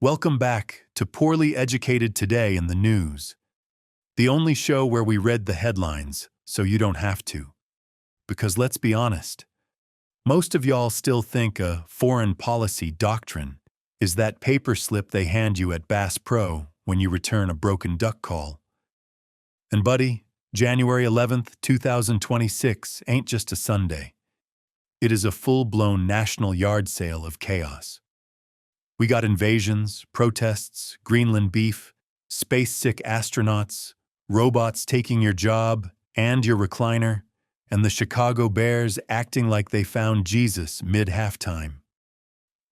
Welcome back to Poorly Educated Today in the News, the only show where we read the headlines so you don't have to. Because let's be honest, most of y'all still think a foreign policy doctrine is that paper slip they hand you at Bass Pro when you return a broken duck call. And buddy, January 11th, 2026 ain't just a Sunday. It is a full-blown national yard sale of chaos. We got invasions, protests, Greenland beef, space-sick astronauts, robots taking your job and your recliner, and the Chicago Bears acting like they found Jesus mid-halftime.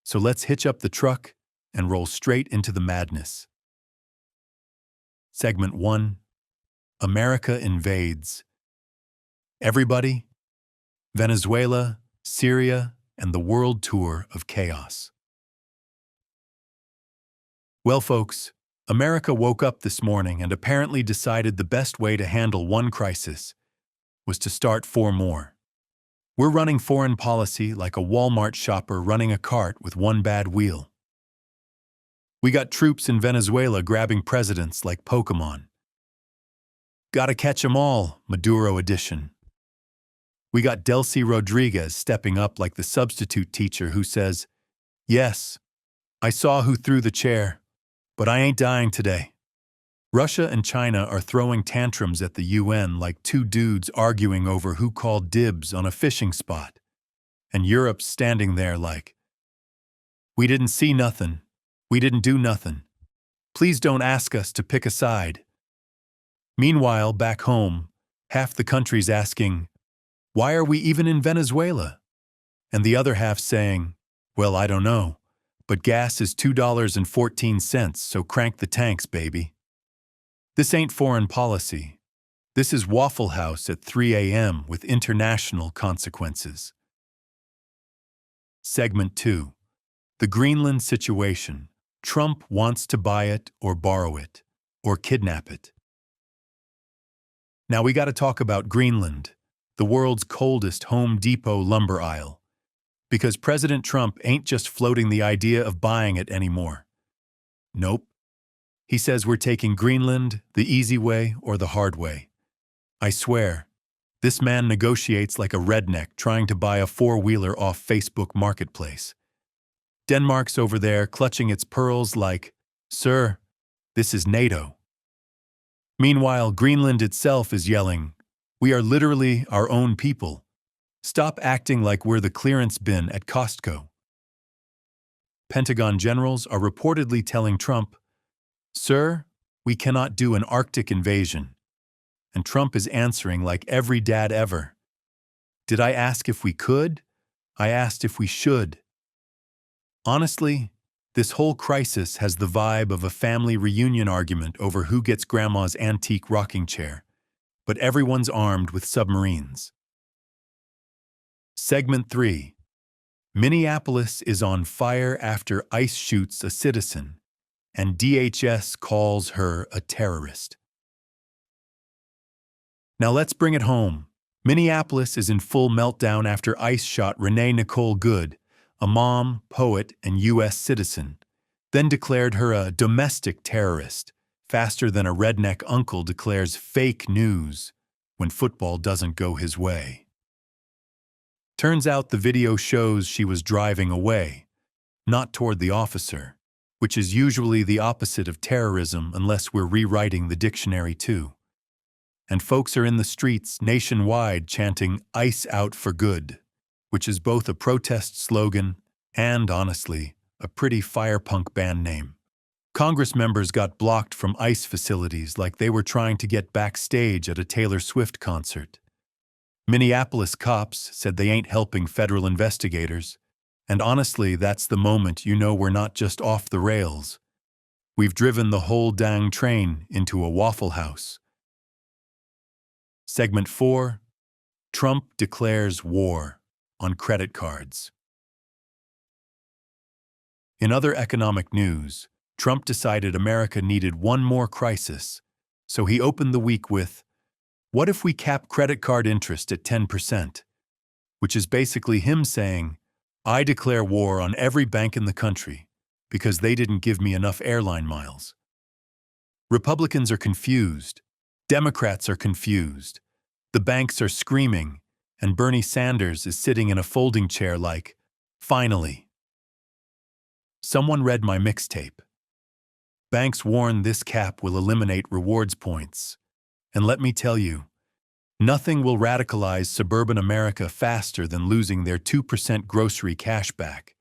So let's hitch up the truck and roll straight into the madness. Segment 1. America invades. Everybody, Venezuela, Syria, and the world tour of chaos. Well, folks, America woke up this morning and apparently decided the best way to handle one crisis was to start 4 more. We're running foreign policy like a Walmart shopper running a cart with one bad wheel. We got troops in Venezuela grabbing presidents like Pokemon. Gotta catch 'em all, Maduro edition. We got Delcy Rodriguez stepping up like the substitute teacher who says, "Yes, I saw who threw the chair, but I ain't dying today." Russia and China are throwing tantrums at the UN like 2 dudes arguing over who called dibs on a fishing spot. And Europe's standing there like, "We didn't see nothing. We didn't do nothing. Please don't ask us to pick a side." Meanwhile, back home, half the country's asking, "Why are we even in Venezuela?" And the other half saying, "Well, I don't know, but gas is $2.14, so crank the tanks, baby." This ain't foreign policy. This is Waffle House at 3 a.m. with international consequences. Segment 2. The Greenland situation. Trump wants to buy it or borrow it, or kidnap it. Now we gotta talk about Greenland, the world's coldest Home Depot lumber aisle, because President Trump ain't just floating the idea of buying it anymore. Nope. He says we're taking Greenland the easy way or the hard way. I swear, this man negotiates like a redneck trying to buy a 4-wheeler off Facebook Marketplace. Denmark's over there clutching its pearls like, "Sir, this is NATO." Meanwhile, Greenland itself is yelling, "We are literally our own people. Stop acting like we're the clearance bin at Costco." Pentagon generals are reportedly telling Trump, "Sir, we cannot do an Arctic invasion." And Trump is answering like every dad ever. "Did I ask if we could? I asked if we should." Honestly, this whole crisis has the vibe of a family reunion argument over who gets grandma's antique rocking chair, but everyone's armed with submarines. Segment 3. Minneapolis is on fire after ICE shoots a citizen, and DHS calls her a terrorist. Now let's bring it home. Minneapolis is in full meltdown after ICE shot Renee Nicole Good, a mom, poet, and U.S. citizen, then declared her a domestic terrorist, faster than a redneck uncle declares fake news when football doesn't go his way. Turns out the video shows she was driving away, not toward the officer, which is usually the opposite of terrorism unless we're rewriting the dictionary too. And folks are in the streets nationwide chanting "ICE out for good," which is both a protest slogan and, honestly, a pretty fire-punk band name. Congress members got blocked from ICE facilities like they were trying to get backstage at a Taylor Swift concert. Minneapolis cops said they ain't helping federal investigators, and honestly, that's the moment you know we're not just off the rails. We've driven the whole dang train into a Waffle House. Segment 4. Trump declares war on credit cards. In other economic news, Trump decided America needed one more crisis, so he opened the week with, "What if we cap credit card interest at 10%? Which is basically him saying, "I declare war on every bank in the country, because they didn't give me enough airline miles. Republicans are confused. Democrats are confused. The banks are screaming, and Bernie Sanders is sitting in a folding chair like, finally. Someone read my mixtape. Banks warn this cap will eliminate rewards points. And let me tell you, nothing will radicalize suburban America faster than losing their 2% grocery cash back.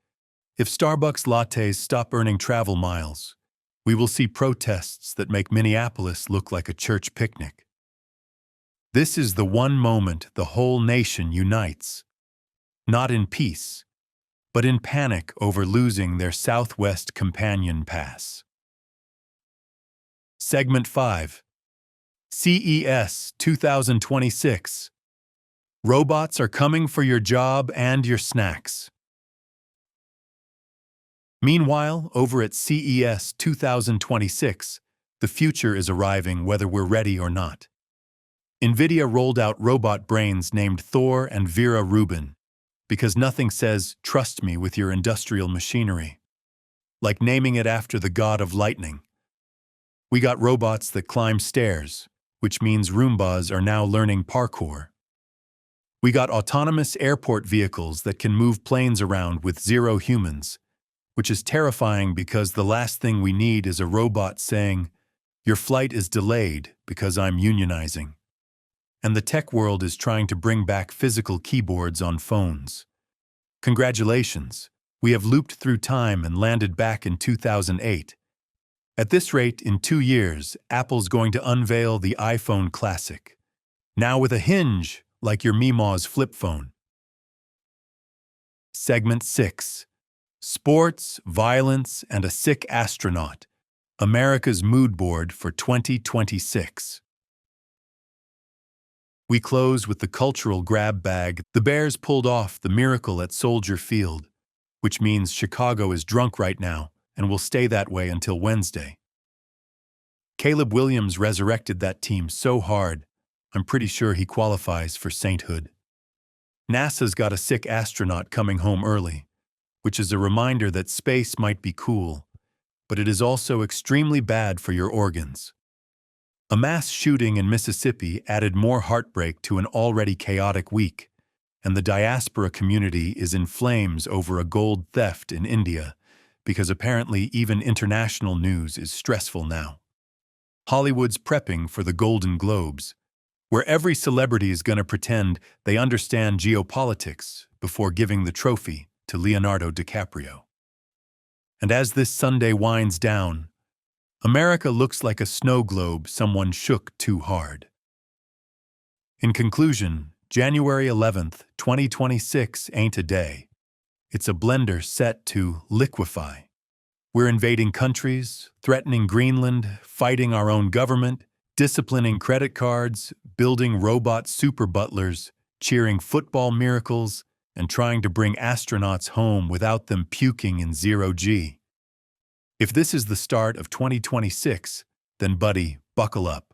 If Starbucks lattes stop earning travel miles, we will see protests that make Minneapolis look like a church picnic. This is the one moment the whole nation unites, not in peace, but in panic over losing their Southwest Companion Pass. Segment 5. CES 2026. Robots are coming for your job and your snacks. Meanwhile, over at CES 2026, the future is arriving whether we're ready or not. NVIDIA rolled out robot brains named Thor and Vera Rubin, because nothing says, trust me with your industrial machinery, like naming it after the god of lightning. We got robots that climb stairs, which means Roombas are now learning parkour. We got autonomous airport vehicles that can move planes around with zero humans, which is terrifying because the last thing we need is a robot saying, your flight is delayed because I'm unionizing. And the tech world is trying to bring back physical keyboards on phones. Congratulations, we have looped through time and landed back in 2008. At this rate, in 2 years, Apple's going to unveil the iPhone Classic, now with a hinge like your Meemaw's flip phone. Segment 6. Sports, Violence, and a Sick Astronaut. America's Mood Board for 2026. We close with the cultural grab bag. The Bears pulled off the miracle at Soldier Field, which means Chicago is drunk right now and will stay that way until Wednesday. Caleb Williams resurrected that team so hard, I'm pretty sure he qualifies for sainthood. NASA's got a sick astronaut coming home early, which is a reminder that space might be cool, but it is also extremely bad for your organs. A mass shooting in Mississippi added more heartbreak to an already chaotic week, and the diaspora community is in flames over a gold theft in India, because apparently even international news is stressful now. Hollywood's prepping for the Golden Globes, where every celebrity is going to pretend they understand geopolitics before giving the trophy to Leonardo DiCaprio. And as this Sunday winds down, America looks like a snow globe someone shook too hard. In conclusion, January 11th, 2026 ain't a day. It's a blender set to liquefy. We're invading countries, threatening Greenland, fighting our own government, disciplining credit cards, building robot super butlers, cheering football miracles, and trying to bring astronauts home without them puking in zero-G. If this is the start of 2026, then buddy, buckle up.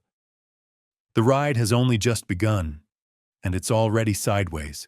The ride has only just begun, and it's already sideways.